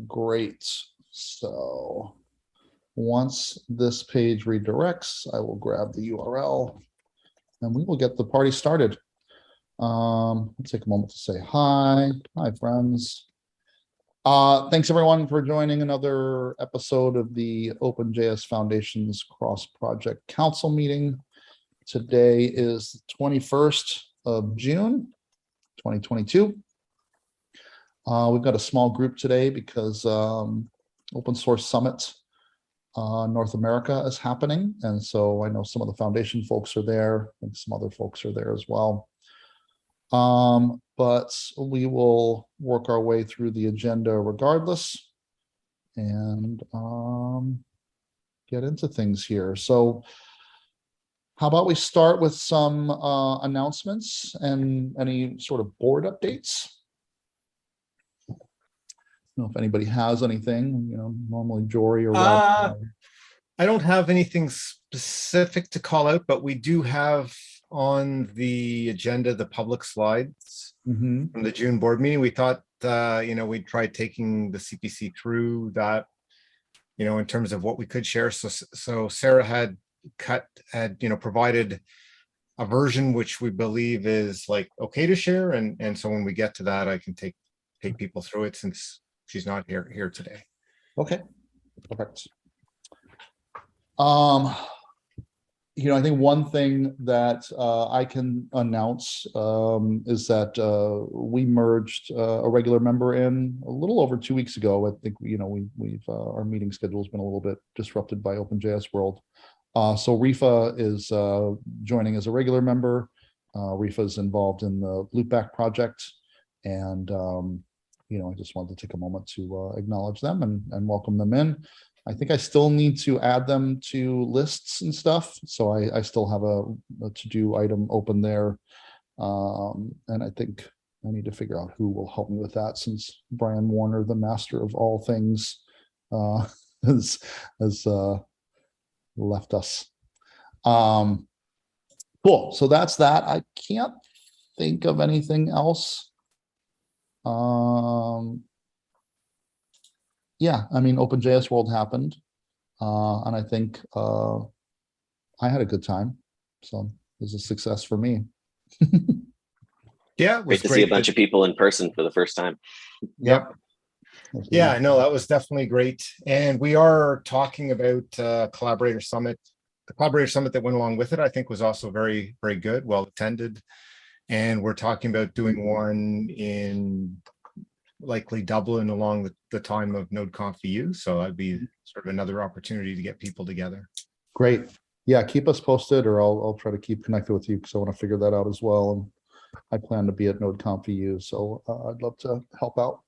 Great. So once this page redirects, I will grab the URL and we will get the party started. I'll take a moment to say hi. Hi, friends. Thanks everyone for joining another episode of the OpenJS Foundation's Cross-Project Council meeting. Today is the 21st of June, 2022. We've got a small group today because Open Source Summit North America is happening. And so I know some of the foundation folks are there and some other folks are there as well. But we will work our way through the agenda regardless and get into things here. So how about we start with some announcements and any sort of board updates? I don't know if anybody has anything, normally Jory or Rob. I don't have anything specific to call out, but we do have on the agenda the public slides from the June board meeting. We thought, we'd try taking the CPC through that, in terms of what we could share. So Sarah had provided a version which we believe is okay to share, and so when we get to that, I can take people through it since she's not here today. Okay, perfect. I think one thing that I can announce is that we merged a regular member in a little over 2 weeks ago. I think we've our meeting schedule has been a little bit disrupted by OpenJS World. So Rifa is joining as a regular member. Rifa is involved in the Loopback project, and I just wanted to take a moment to acknowledge them and welcome them in. I think I still need to add them to lists and stuff. So I still have a to-do item open there. And I think I need to figure out who will help me with that, since Brian Warner, the master of all things, has left us. Cool. So that's that. I can't think of anything else. Yeah, I mean, OpenJS World happened, and I think I had a good time. So it was a success for me. Yeah, it was great to see a bunch of people in person for the first time. Yep. Yeah, no, that was definitely great. And we are talking about Collaborator Summit. The Collaborator Summit that went along with it, I think, was also very, very good, well attended. And we're talking about doing one in likely Dublin along the time of NodeConf.eu. So that'd be sort of another opportunity to get people together. Great. Yeah, keep us posted, or I'll try to keep connected with you because I want to figure that out as well. And I plan to be at NodeConf.eu, so I'd love to help out.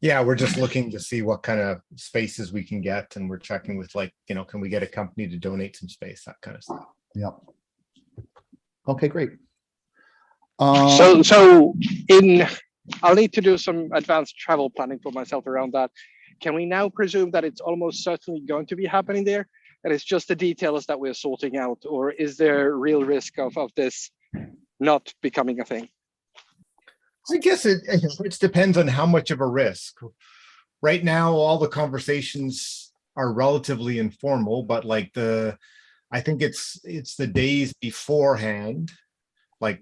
Yeah, we're just looking to see what kind of spaces we can get, and we're checking with can we get a company to donate some space, that kind of stuff. Yeah. Okay, great. I'll need to do some advanced travel planning for myself around that. Can we now presume that it's almost certainly going to be happening there, and it's just the details that we're sorting out, or is there real risk of this not becoming a thing? I guess it depends on how much of a risk. Right now, all the conversations are relatively informal, but I think it's the days beforehand.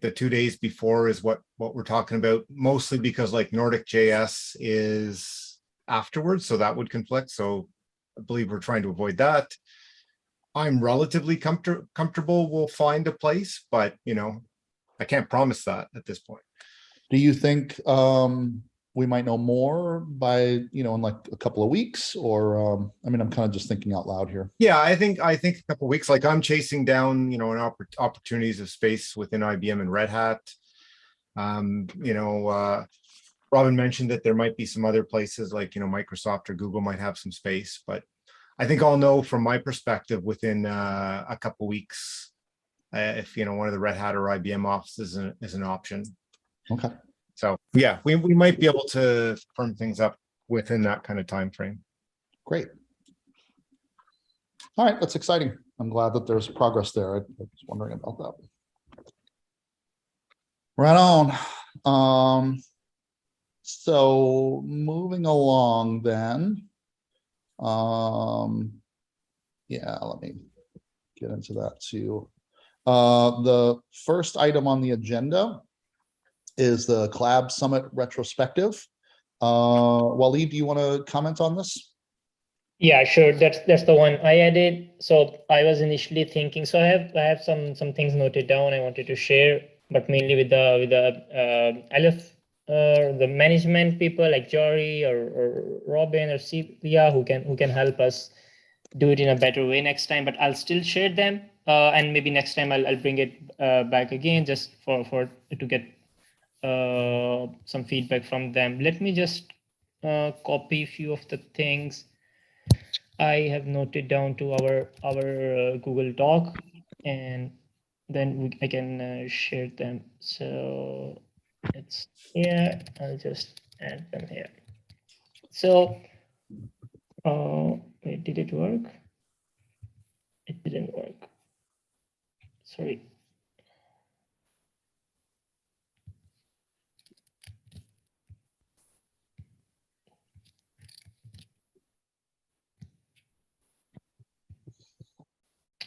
The 2 days before is what we're talking about, mostly because Nordic.js is afterwards, so that would conflict. So I believe we're trying to avoid that. I'm relatively comfortable we'll find a place, but I can't promise that at this point. Do you think we might know more by in a couple of weeks, or I mean, I'm kind of just thinking out loud here. Yeah, I think a couple of weeks. I'm chasing down opportunities of space within IBM and Red Hat. Robin mentioned that there might be some other places Microsoft or Google might have some space, but I think I'll know from my perspective within a couple of weeks if one of the Red Hat or IBM offices is an option. Okay. So yeah, we might be able to firm things up within that kind of time frame. Great. All right, that's exciting. I'm glad that there's progress there. I was wondering about that. Right on. So moving along then. Yeah, let me get into that too. The first item on the agenda is the Collab Summit Retrospective. Waleed, do you want to comment on this? Yeah, sure. That's the one I added. So I was initially thinking. So I have some things noted down I wanted to share, but mainly with the I love the management people like Jory or Robin or Celia who can help us do it in a better way next time. But I'll still share them, and maybe next time I'll bring it back again just for to get some feedback from them. Let me just copy a few of the things I have noted down to our Google Doc, and then I can share them. So it's here. I'll just add them here. So, wait, did it work? It didn't work. Sorry.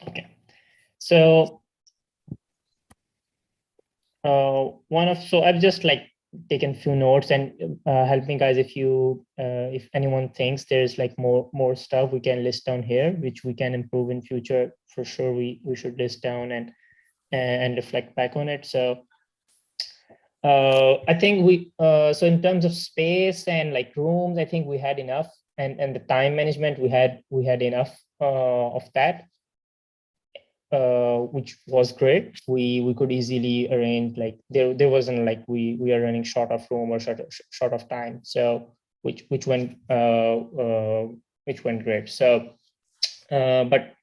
Okay. So so I've just like taken a few notes and help me guys if anyone thinks there's like more stuff we can list down here which we can improve in future. For sure we should list down and reflect back on it. So I think so in terms of space and like rooms, I think we had enough, and the time management we had enough of that. Which was great. We could easily arrange, like there wasn't like we are running short of room or short of time. So which went great. So but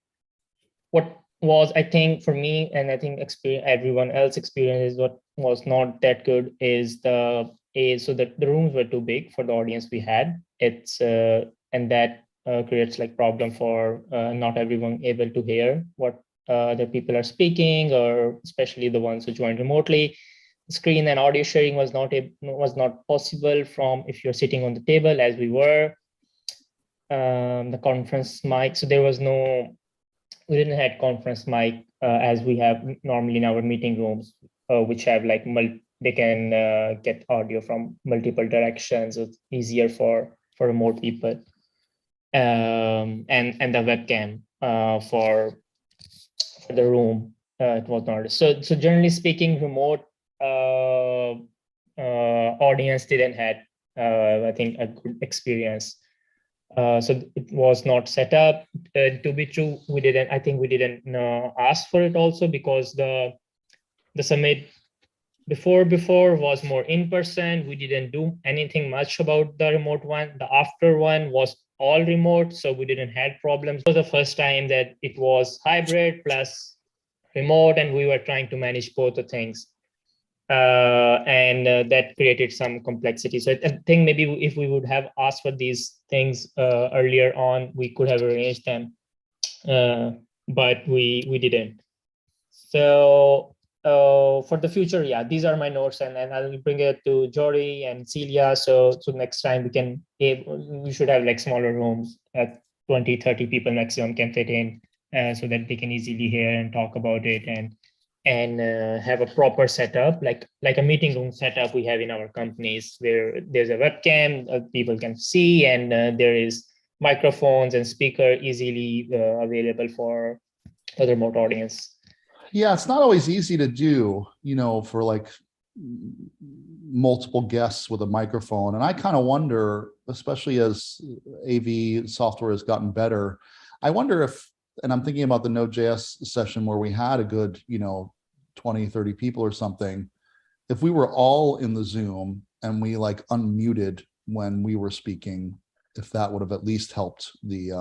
what was, I think for me, and I think everyone else experience is what was not that good is so that the rooms were too big for the audience we had. It's and that creates like problem for not everyone able to hear what other people are speaking, or especially the ones who joined remotely. Screen and audio sharing was not possible from if you're sitting on the table as we were. The conference mic, so we didn't have conference mic as we have normally in our meeting rooms, which have like they can get audio from multiple directions. It's easier for remote people, and the webcam for the room, it was not. So generally speaking, remote audience didn't had I think a good experience. So it was not set up. To be true, we didn't ask for it also, because the summit before was more in person. We didn't do anything much about the remote one. The after one was all remote, so we didn't had problems. It was the first time that it was hybrid plus remote, and we were trying to manage both the things. And that created some complexity. So I think maybe if we would have asked for these things earlier on, we could have arranged them, but we didn't. So for the future, yeah, these are my notes, and I'll bring it to Jory and Celia. So next time we should have like smaller rooms at 20-30 people maximum can fit in, so that they can easily hear and talk about it, and have a proper setup, like a meeting room setup we have in our companies, where there's a webcam, people can see, and there is microphones and speaker easily available for the remote audience. Yeah, it's not always easy to do, for like multiple guests with a microphone. And I kind of wonder, especially as AV software has gotten better, I wonder if, and I'm thinking about the Node.js session where we had a good, 20, 30 people or something, if we were all in the Zoom and we like unmuted when we were speaking, if that would have at least helped the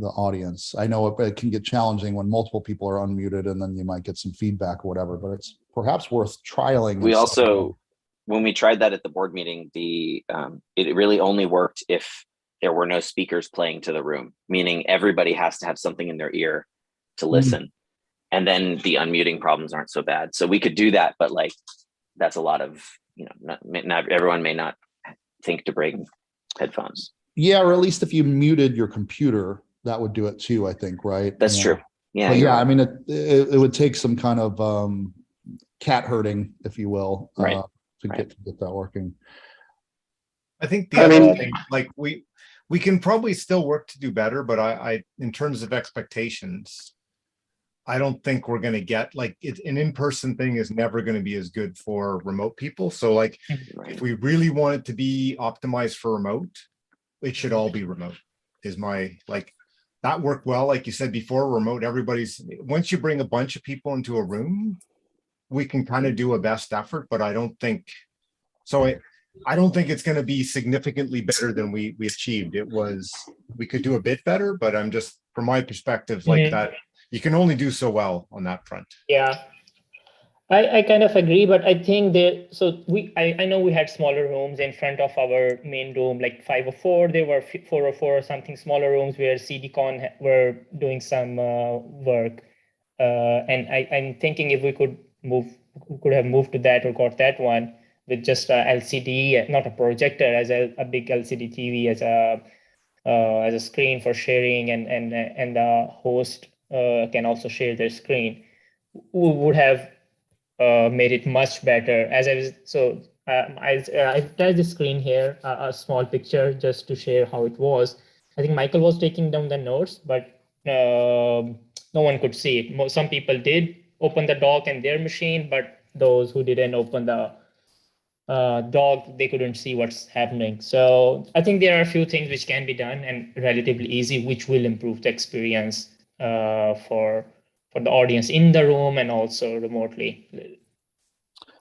audience. I know it can get challenging when multiple people are unmuted, and then you might get some feedback or whatever, but it's perhaps worth trialing. We also, when we tried that at the board meeting, it really only worked if there were no speakers playing to the room, meaning everybody has to have something in their ear to listen. And then the unmuting problems aren't so bad. So we could do that, but like, that's a lot of not everyone may not think to bring headphones. Yeah, or at least if you muted your computer, that would do it too, I think, right? That's true. Yeah. But yeah, right. I mean, it would take some kind of cat herding, if you will, Right. to get that working. I think the other thing, like we can probably still work to do better, but I in terms of expectations, I don't think we're going to get like an in-person thing is never going to be as good for remote people. So like if we really want it to be optimized for remote, it should all be remote is my like that worked well. Like you said before, remote, once you bring a bunch of people into a room, we can kind of do a best effort, but I don't think it's going to be significantly better than we achieved. We could do a bit better, but I'm just, from my perspective, like that, you can only do so well on that front. Yeah, I kind of agree, but I think I know we had smaller rooms in front of our main room, like 5 or 4. There were 4 or 4 or something smaller rooms where CDCon were doing some work. And I'm thinking if we could have moved to that or got that one with just a LCD, not a projector, as a big LCD TV as a screen for sharing, and the host can also share their screen, we would have made it much better. I attached the screen here, a small picture just to share how it was. I think Michael was taking down the notes, but no one could see it. Some people did open the dock in their machine, but those who didn't open the dock, they couldn't see what's happening. So I think there are a few things which can be done and relatively easy, which will improve the experience for the audience in the room and also remotely.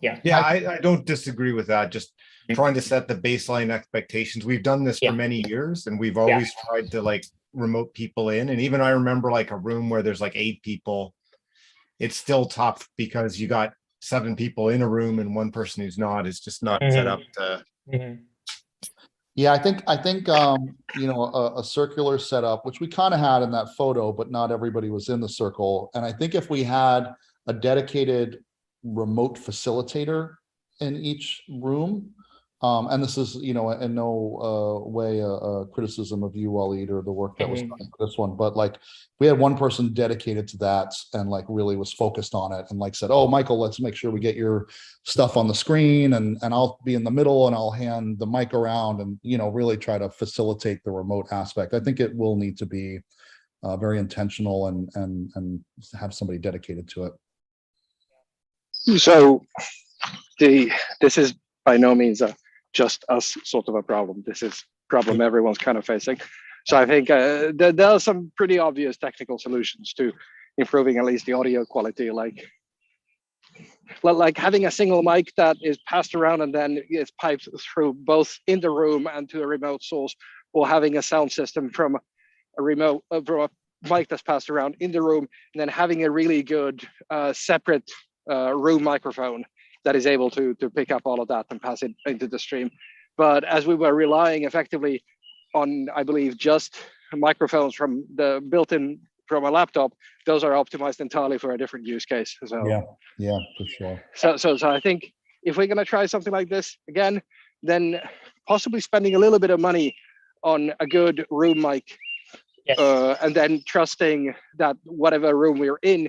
Yeah, I don't disagree with that. Just trying to set the baseline expectations. We've done this for many years, and we've always tried to like remote people in. And even I remember like a room where there's like 8 people, it's still tough because you got 7 people in a room and 1 person who's not. It's just not set up to. Yeah, I think a circular setup, which we kind of had in that photo, but not everybody was in the circle. And I think if we had a dedicated remote facilitator in each room, and this is, in no way a criticism of you, Waleed, or the work that was done for this one, but like we had one person dedicated to that and like really was focused on it and like said, oh, Michael, let's make sure we get your stuff on the screen, and I'll be in the middle and I'll hand the mic around and, really try to facilitate the remote aspect. I think it will need to be very intentional and have somebody dedicated to it. So this is by no means just us sort of a problem. This is a problem everyone's kind of facing. So I think there are some pretty obvious technical solutions to improving at least the audio quality, like having a single mic that is passed around and then is piped through both in the room and to a remote source, or having a sound system from a remote from a mic that's passed around in the room, and then having a really good separate room microphone that is able to pick up all of that and pass it into the stream. But as we were relying effectively on, I believe, just microphones from the built-in from a laptop, those are optimized entirely for a different use case. So yeah, for sure. So I think if we're gonna try something like this again, then possibly spending a little bit of money on a good room mic, and then trusting that whatever room we're in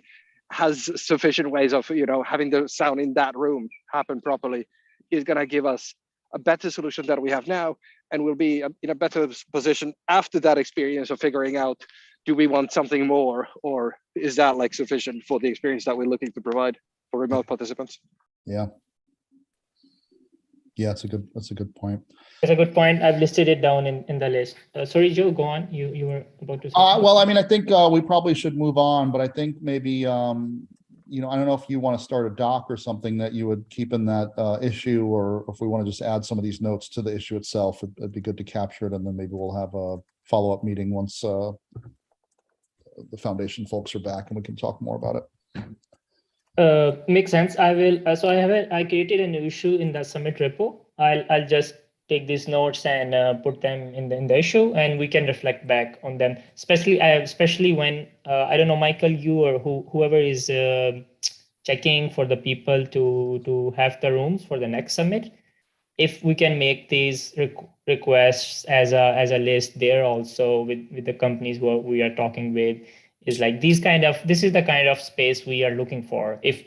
has sufficient ways of having the sound in that room happen properly, is going to give us a better solution than we have now, and we'll be in a better position after that experience of figuring out, do we want something more, or is that like sufficient for the experience that we're looking to provide for remote participants? Yeah, that's a good point. It's a good point. I've listed it down in the list. Sorry, Joe, go on. You were about to say well, I mean, I think we probably should move on, but I think maybe, I don't know if you want to start a doc or something that you would keep in that issue, or if we want to just add some of these notes to the issue itself, it'd be good to capture it. And then maybe we'll have a follow-up meeting once the foundation folks are back and we can talk more about it. Makes sense. I will. So I created a new issue in the Summit repo. I'll just take these notes and put them in the issue, and we can reflect back on them. Especially when I don't know, Michael, you or whoever is checking for the people to have the rooms for the next summit. If we can make these requests as a list there also with the companies who we are talking with, is like this is the kind of space we are looking for. If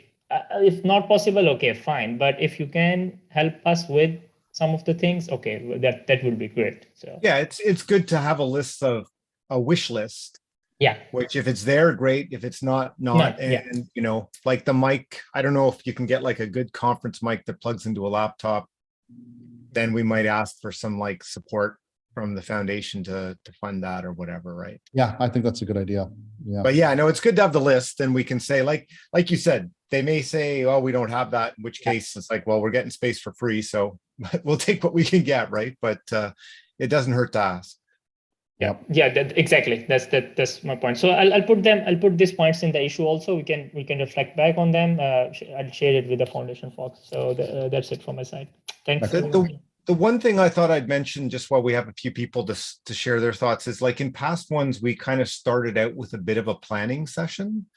not possible, okay, fine. But if you can help us with some of the things, okay, that would be great. So yeah, it's good to have a wish list. Yeah. Which if it's there, great. If it's not. And you know, like the mic, I don't know if you can get like a good conference mic that plugs into a laptop. Then we might ask for some like support from the foundation to fund that or whatever, right? Yeah, I think that's a good idea. Yeah. But yeah, no, it's good to have the list, and we can say like you said, they may say, oh, we don't have that, in which case it's like, well, we're getting space for free, so we'll take what we can get, right? But it doesn't hurt to ask. Yeah, exactly. That's my point. So I'll put these points in the issue also. We can reflect back on them. I'll share it with the foundation folks. So that's it from my side. Thanks. The one thing I thought I'd mention, just while we have a few people to share their thoughts, is like in past ones, we kind of started out with a bit of a planning session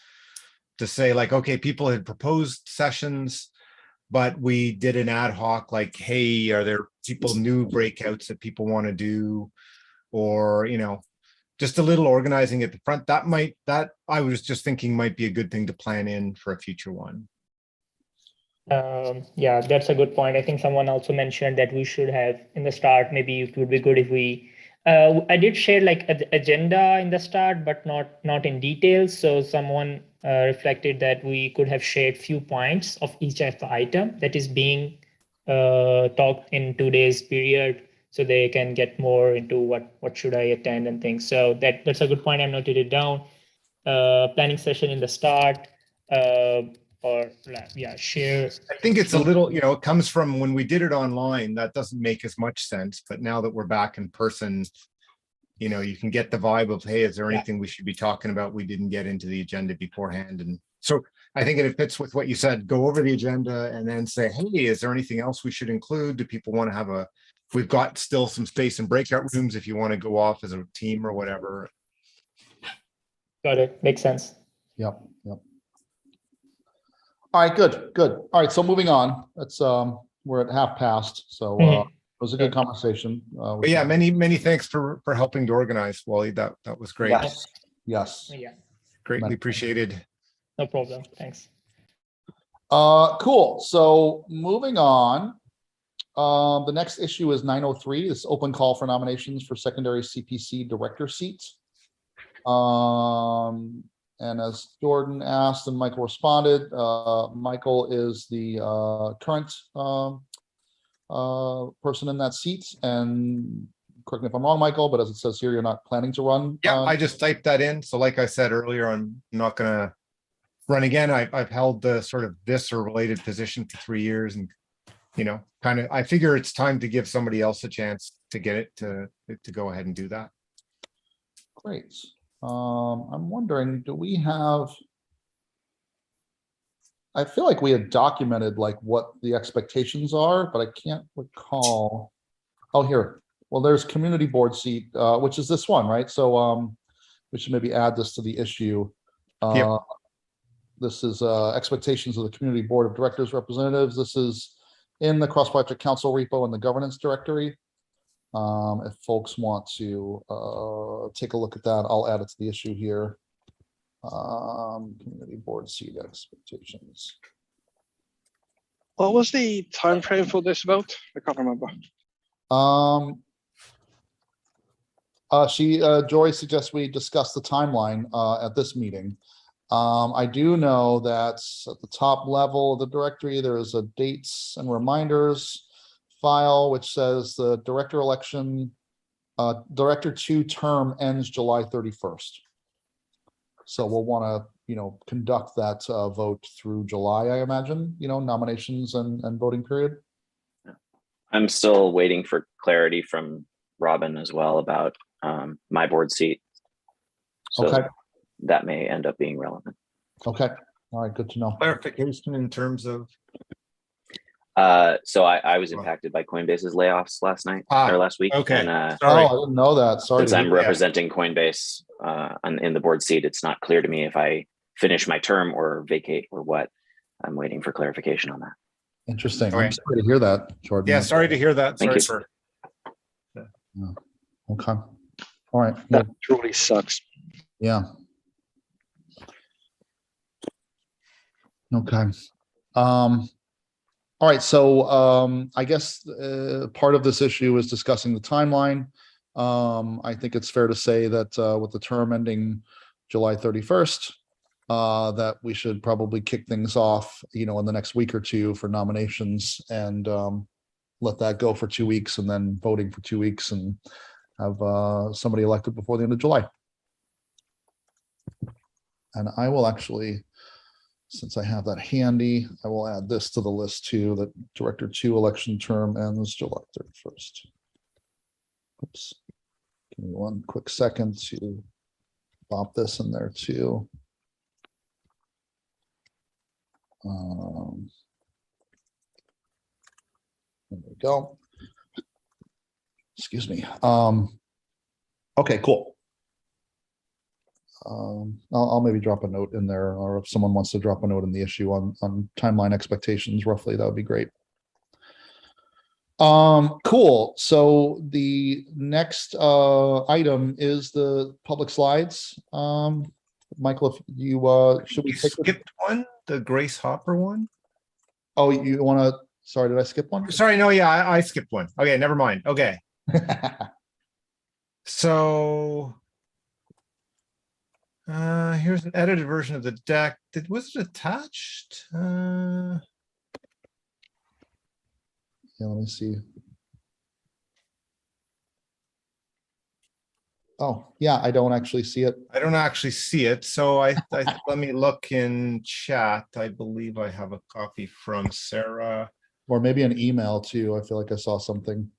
to say like, okay, people had proposed sessions, but we did an ad hoc, like, hey, are there new breakouts that people want to do? Or, you know, just a little organizing at the front. That I was just thinking might be a good thing to plan in for a future one. Yeah, that's a good point. I think someone also mentioned that we should have in the start, maybe it would be good if we, I did share like an agenda in the start, but not in details. So someone reflected that we could have shared few points of each of the item that is being talked in today's period, so they can get more into what should I attend and things. So that's a good point. I've noted it down. Planning session in the start, share. I think it's a little, you know, it comes from when we did it online, that doesn't make as much sense. But now that we're back in person, you know, you can get the vibe of, hey, is there anything we should be talking about we didn't get into the agenda beforehand? And so I think it fits with what you said, go over the agenda and then say, hey, is there anything else we should include? Do people want to have we've got still some space in breakout rooms if you want to go off as a team or whatever. Got it. Makes sense. Yep. All right, good. All right, so moving on. That's we're at 1:30, so it was a good conversation. But yeah, many thanks for helping to organize, Wally. That was great. Yes. Yeah. Greatly appreciated. No problem. Thanks. Cool. So moving on. The next issue is 903. This open call for nominations for secondary CPC director seats. And as Jordan asked and Michael responded, Michael is the current person in that seat. And correct me if I'm wrong, Michael, but as it says here, you're not planning to run. Yeah, I just typed that in. So like I said earlier, I'm not going to run again. I've held the sort of this or related position for 3 years, and you know, kind of, I figure it's time to give somebody else a chance to get it to go ahead and do that. Great. I'm wondering, do we have, I feel like we had documented like what the expectations are, but I can't recall. Oh, here. Well, there's community board seat, which is this one, right? So we should maybe add this to the issue. Yep. This is expectations of the community board of directors representatives. This is in the cross-project council repo in the governance directory. If folks want to take a look at that, I'll add it to the issue here. Community board seat expectations. What was the time frame for this vote? I can't remember. Joy suggests we discuss the timeline at this meeting. I do know that at the top level of the directory, there is a dates and reminders file, which says the director election, director 2 term ends July 31st. So we'll want to, you know, conduct that vote through July, I imagine, you know, nominations and voting period. I'm still waiting for clarity from Robin as well about my board seat. So okay. That may end up being relevant. Okay. All right. Good to know. Clarification in terms of. So I was impacted by Coinbase's layoffs last night or last week. Okay. And, sorry. I didn't know that. Sorry. Since I'm representing Coinbase in the board seat, it's not clear to me if I finish my term or vacate or what. I'm waiting for clarification on that. Interesting. Okay. I'm sorry to hear that, Jordan. Yeah, sorry to hear that. Thank Sorry you. for. Okay. All right. That truly sucks. Yeah. Okay. All right. So I guess part of this issue is discussing the timeline. I think it's fair to say that with the term ending July 31st, that we should probably kick things off, in the next week or two for nominations and let that go for 2 weeks and then voting for 2 weeks and have somebody elected before the end of July. And I will actually, since I have that handy, I will add this to the list too, that Director 2 election term ends July 31st. Oops. Give me one quick second to pop this in there too. There we go. Excuse me. Okay, cool. I'll maybe drop a note in there, or if someone wants to drop a note in the issue on timeline expectations roughly, that would be great. Cool. So the next item is the public slides. Michael, if you should we take skipped one, the Grace Hopper one? Oh, you want to? Sorry, did I skip one? Sorry, no, yeah, I skipped one. Okay, never mind. Okay, so here's an edited version of the deck. Was it attached? Yeah, let me see. Oh, yeah, I don't actually see it. I don't actually see it, so I let me look in chat. I believe I have a copy from Sarah. Or maybe an email too. I feel like I saw something.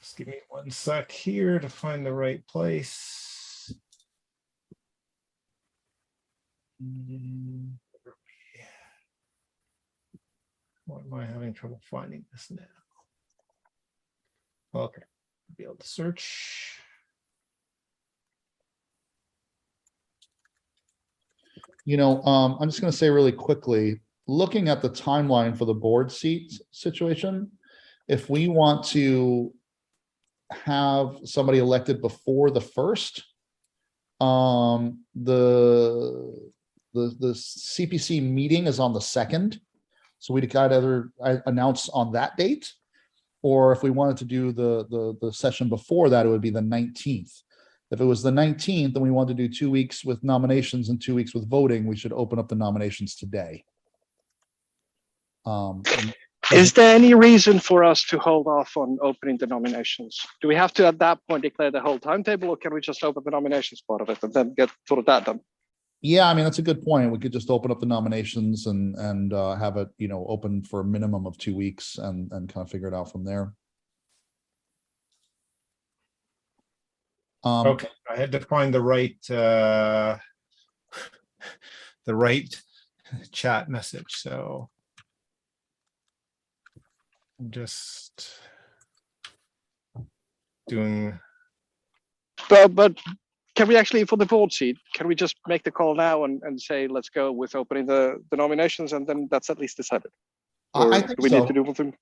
Just give me 1 sec here to find the right place. Why am I having trouble finding this now? Okay, be able to search. I'm just going to say really quickly, looking at the timeline for the board seat situation, if we want to have somebody elected before the 1st, the CPC meeting is on the 2nd. So we'd got either announce on that date, or if we wanted to do the session before that, it would be the 19th. If it was the 19th and we wanted to do 2 weeks with nominations and 2 weeks with voting, we should open up the nominations today. Is there any reason for us to hold off on opening the nominations? Do we have to at that point declare the whole timetable, or can we just open the nominations part of it and then get sort of that done? Yeah, I mean, that's a good point. We could just open up the nominations and have it, open for a minimum of 2 weeks and kind of figure it out from there. Okay, I had to find the right chat message, so I'm just doing. But can we actually, for the board seat, can we just make the call now and say, let's go with opening the nominations, and then that's at least decided? Or I think do we need to do something?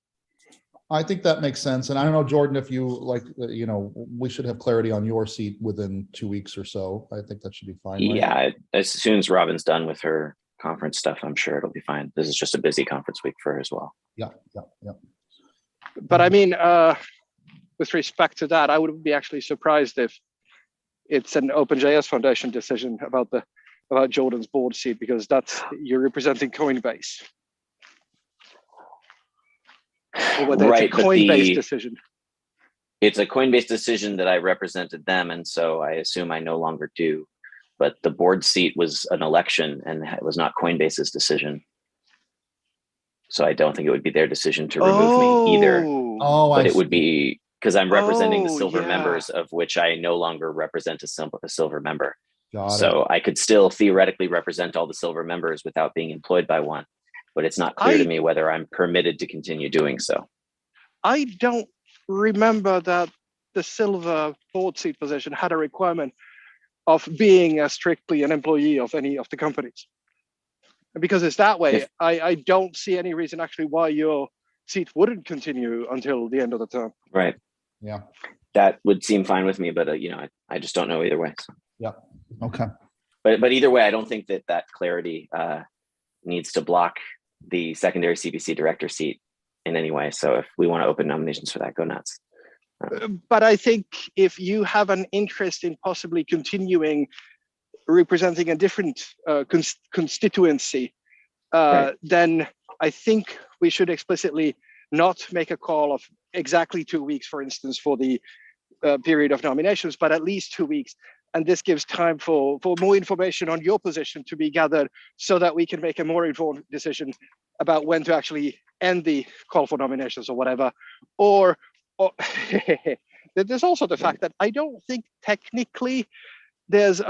I think that makes sense. And I don't know, Jordan, if you like, we should have clarity on your seat within 2 weeks or so. I think that should be fine. Right? Yeah, as soon as Robin's done with her conference stuff, I'm sure it'll be fine. This is just a busy conference week for her as well. Yeah. But I mean, with respect to that, I would be actually surprised if it's an OpenJS Foundation decision about Jordan's board seat, because you're representing Coinbase. Or whether Right, it's a Coinbase decision. It's a Coinbase decision that I represented them, and so I assume I no longer do. But the board seat was an election, and it was not Coinbase's decision. So I don't think it would be their decision to remove me either. Oh, but I it would see. be because I'm representing the silver yeah. members, of which I no longer represent a silver member. Got it. So I could still theoretically represent all the silver members without being employed by one. But it's not clear to me whether I'm permitted to continue doing so. I don't remember that the silver board seat position had a requirement of being strictly an employee of any of the companies. And because it's that way, If- I don't see any reason actually why your seat wouldn't continue until the end of the term. Right. Yeah. That would seem fine with me, but I just don't know either way. So. Okay. But either way, I don't think that clarity needs to block the secondary CPC director seat in any way. So if we want to open nominations for that, go nuts. But I think if you have an interest in possibly continuing representing a different constituency, Right. then I think we should explicitly not make a call of exactly 2 weeks, for instance, for the period of nominations, but at least 2 weeks. And this gives time for more information on your position to be gathered so that we can make a more informed decision about when to actually end the call for nominations or whatever. Or there's also the fact that I don't think technically there's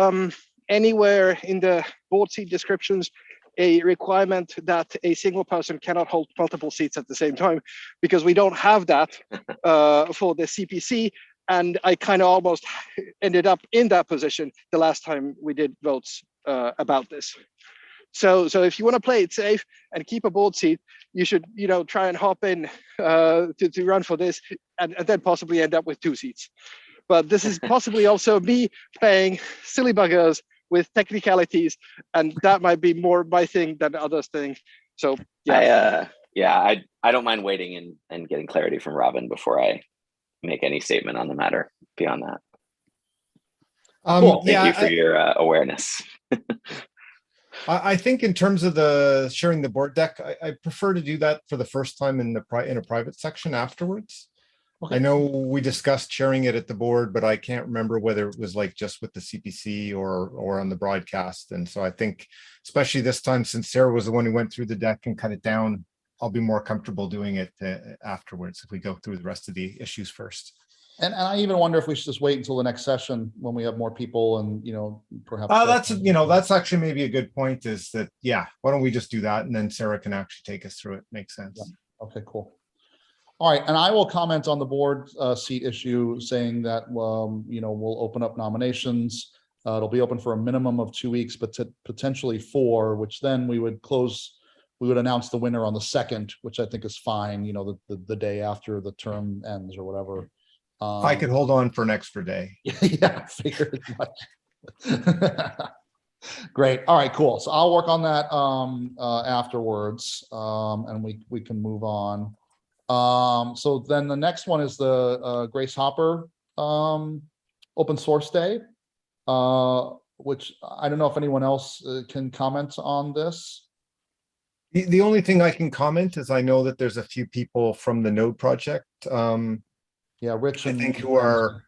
anywhere in the board seat descriptions a requirement that a single person cannot hold multiple seats at the same time, because we don't have that for the CPC. And I kind of almost ended up in that position the last time we did votes about this. So if you want to play it safe and keep a board seat, you should try and hop in to run for this, and then possibly end up with 2 seats. But this is possibly also me playing silly buggers with technicalities, and that might be more my thing than others' thing. So yeah, I don't mind waiting and getting clarity from Robin before I make any statement on the matter beyond that. Cool. Thank you for your awareness. I think in terms of the sharing the board deck, I prefer to do that for the first time in a private section afterwards. Okay. I know we discussed sharing it at the board, but I can't remember whether it was like just with the CPC or on the broadcast. And so I think, especially this time, since Sarah was the one who went through the deck and cut it down, I'll be more comfortable doing it afterwards if we go through the rest of the issues first. And I even wonder if we should just wait until the next session when we have more people and, perhaps. That's actually maybe a good point, is that, yeah, why don't we just do that? And then Sarah can actually take us through it. Makes sense. Yeah. Okay, cool. All right. And I will comment on the board seat issue, saying that, we'll open up nominations. It'll be open for a minimum of 2 weeks, but potentially 4, which then we would announce the winner on the 2nd, which I think is fine, the day after the term ends or whatever. I could hold on for an extra day. Yeah, figured as much. Great. All right, cool. So I'll work on that afterwards, and we can move on. So then the next one is the Grace Hopper open source day, which I don't know if anyone else can comment on this. The only thing I can comment is I know that there's a few people from the Node project. Yeah, Rich, I think who are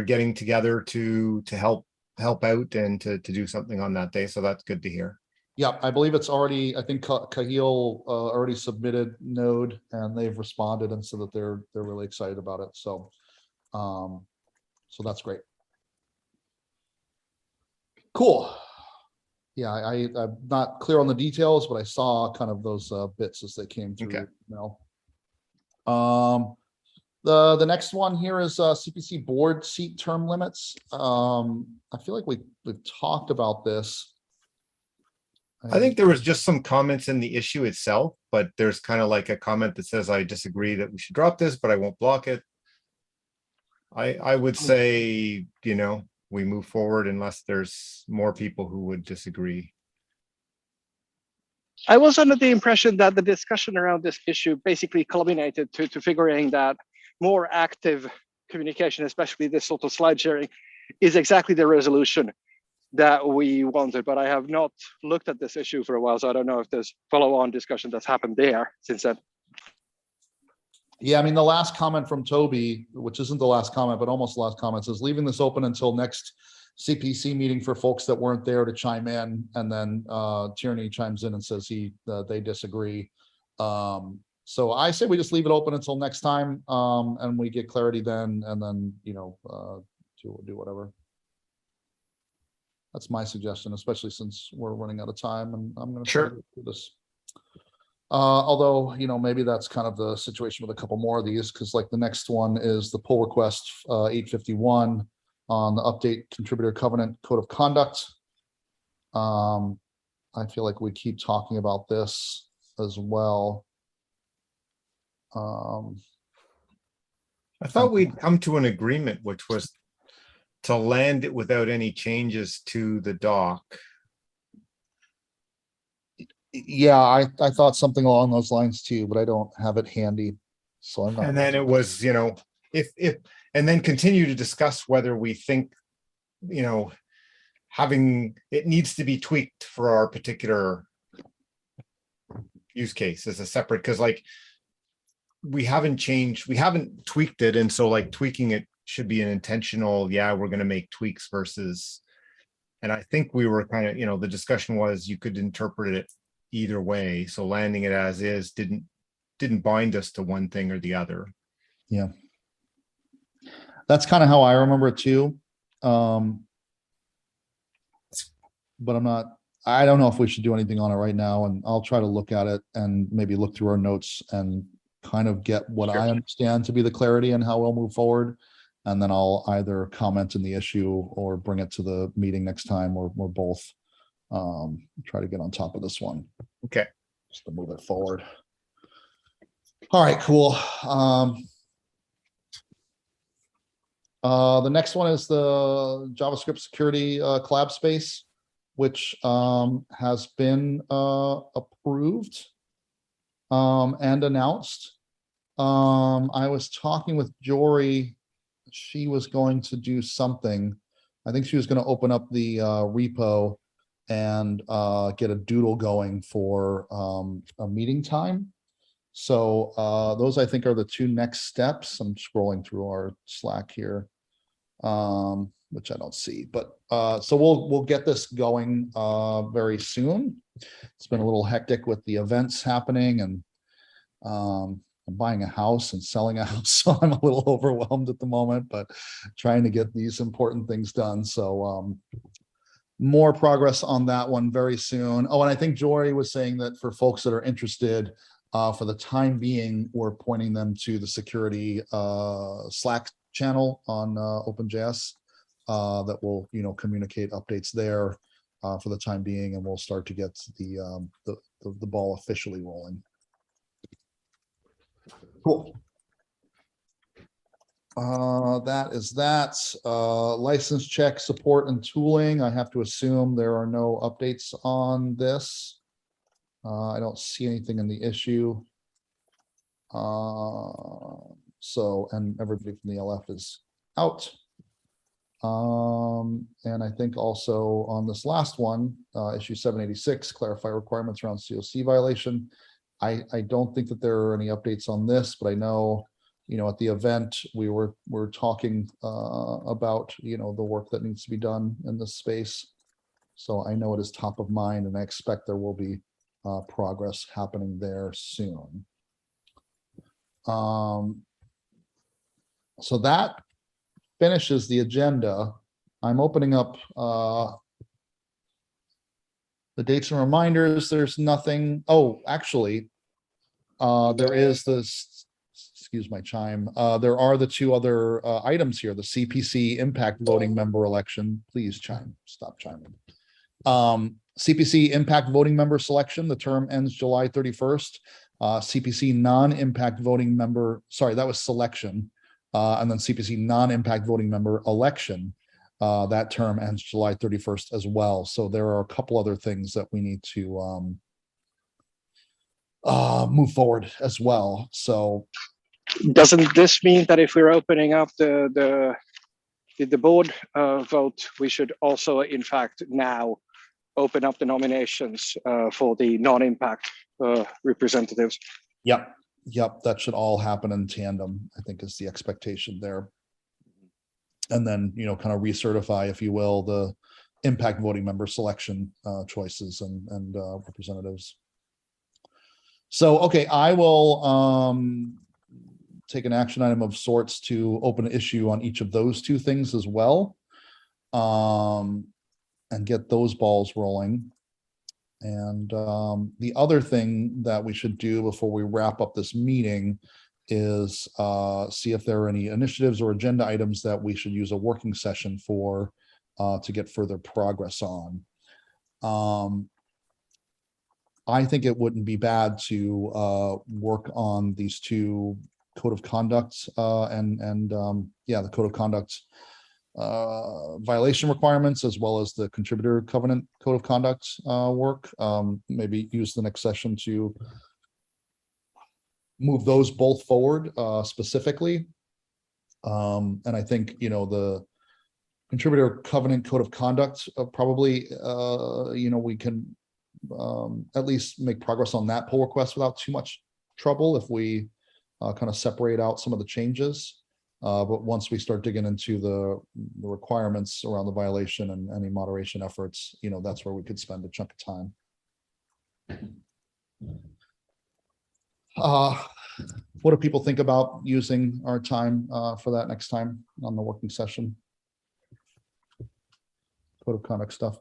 getting together to help out and to do something on that day. So that's good to hear. Yeah, I believe it's already, I think Kahil already submitted Node and they've responded and said that they're really excited about it. So, so that's great. Cool. Yeah, I'm not clear on the details, but I saw kind of those bits as they came through. Okay. The next one here is CPC board seat term limits. I feel like we've talked about this. I think there was just some comments in the issue itself, but there's kind of like a comment that says, I disagree that we should drop this, but I won't block it. I would say, we move forward unless there's more people who would disagree. I was under the impression that the discussion around this issue basically culminated to figuring that more active communication, especially this sort of slide sharing, is exactly the resolution that we wanted. But I have not looked at this issue for a while, so I don't know if there's follow-on discussion that's happened there since then. Yeah, I mean, the last comment from Toby, which isn't the last comment, but almost the last comment, says leaving this open until next CPC meeting for folks that weren't there to chime in. And then Tierney chimes in and says they disagree. So I say we just leave it open until next time, and we get clarity then, and then do whatever. That's my suggestion, especially since we're running out of time, and I'm going to try to do this. Although maybe that's kind of the situation with a couple more of these, because like the next one is the pull request 851 on the update contributor covenant code of conduct. I feel like we keep talking about this as well. I thought we'd come to an agreement, which was to land it without any changes to the doc. Yeah, I thought something along those lines too, but I don't have it handy. So I'm not. And then it was, if, and then continue to discuss whether we think, having, it needs to be tweaked for our particular use case as a separate, because like, we haven't tweaked it. And so like tweaking it should be an intentional, yeah, we're going to make tweaks versus, and I think we were kind of, the discussion was you could interpret it either way. So landing it as is didn't bind us to one thing or the other. Yeah. That's kind of how I remember it too. But I don't know if we should do anything on it right now, and I'll try to look at it and maybe look through our notes and kind of get what I understand to be the clarity and how we'll move forward. And then I'll either comment in the issue or bring it to the meeting next time, or both. Try to get on top of this one. Okay. Just to move it forward. All right, cool. The next one is the JavaScript security collab space, which has been approved and announced. I was talking with Jory. She was going to do something. I think she was going to open up the repo and get a doodle going for a meeting time. So those, I think, are the two next steps. I'm scrolling through our Slack here, which I don't see, but so we'll get this going very soon. It's been a little hectic with the events happening, and I'm buying a house and selling a house, so I'm a little overwhelmed at the moment, but trying to get these important things done. So more progress on that one very soon. Oh, and I think Jory was saying that for folks that are interested, for the time being, we're pointing them to the security Slack channel on OpenJS that will, communicate updates there for the time being, and we'll start to get the ball officially rolling. Cool. That is that. License check, support, and tooling. I have to assume there are no updates on this. I don't see anything in the issue. So, and everybody from the LF is out. And I think also on this last one, issue 786, clarify requirements around COC violation. I don't think that there are any updates on this, but I know, at the event we're talking about, the work that needs to be done in this space. So I know it is top of mind, and I expect there will be progress happening there soon. So that finishes the agenda. I'm opening up the dates and reminders. There's nothing. Oh, actually, there is this, excuse my chime. There are the two other items here, the CPC impact voting member election. Please chime, stop chiming. CPC impact voting member selection, the term ends July 31st. CPC non-impact voting member, sorry, that was selection. And then CPC non-impact voting member election, that term ends July 31st as well. So there are a couple other things that we need to move forward as well. So doesn't this mean that if we're opening up the board vote, we should also, in fact, now open up the nominations for the non-impact representatives? Yep, that should all happen in tandem, I think, is the expectation there. And then, kind of recertify, if you will, the impact voting member selection choices and representatives. So, okay, I will take an action item of sorts to open an issue on each of those two things as well, and get those balls rolling. And the other thing that we should do before we wrap up this meeting is see if there are any initiatives or agenda items that we should use a working session for to get further progress on. I think it wouldn't be bad to work on these two code of conduct the code of conduct violation requirements, as well as the contributor covenant code of conduct work. Maybe use the next session to move those both forward specifically. And I think, the contributor covenant code of conduct probably, we can at least make progress on that pull request without too much trouble if we kind of separate out some of the changes. But once we start digging into the requirements around the violation and any moderation efforts, that's where we could spend a chunk of time. What do people think about using our time for that next time on the working session? Code of conduct stuff.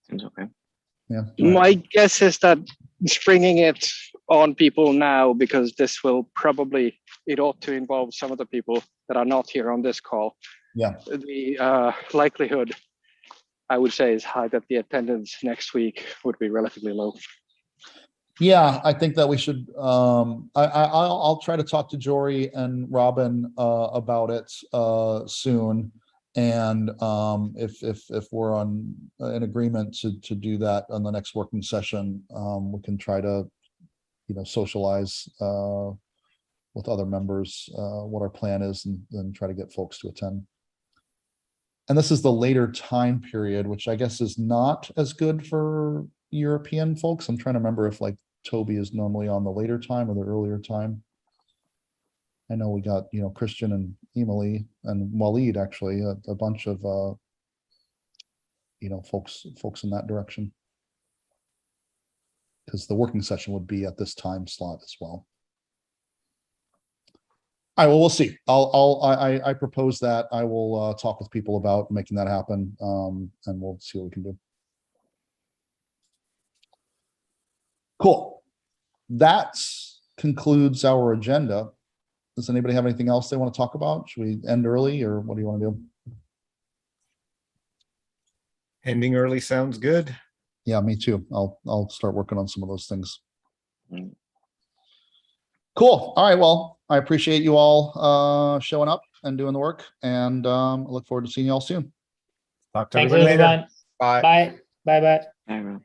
Seems okay. Yeah. My guess is that springing it on people now, because this will probably, it ought to involve some of the people that are not here on this call. Yeah. The likelihood, I would say, is high that the attendance next week would be relatively low. Yeah, I think that we should. I'll try to talk to Jory and Robin about it soon, and if we're in agreement to do that on the next working session, we can try to socialize with other members what our plan is, and try to get folks to attend. And this is the later time period, which I guess is not as good for European folks. I'm trying to remember if like Toby is normally on the later time or the earlier time. I know we got, Christian and Emily and Waleed, actually, a bunch of, folks in that direction. Because the working session would be at this time slot as well. All right, well, we'll see. I propose that. I will talk with people about making that happen, and we'll see what we can do. Cool. That concludes our agenda. Does anybody have anything else they want to talk about? Should we end early, or what do you want to do? Ending early sounds good. Yeah, me too. I'll start working on some of those things. Mm. Cool. All right. Well, I appreciate you all showing up and doing the work, and I look forward to seeing you all soon. Talk to Thanks, everybody later. everyone. Bye. Bye. Bye. Bye. All right.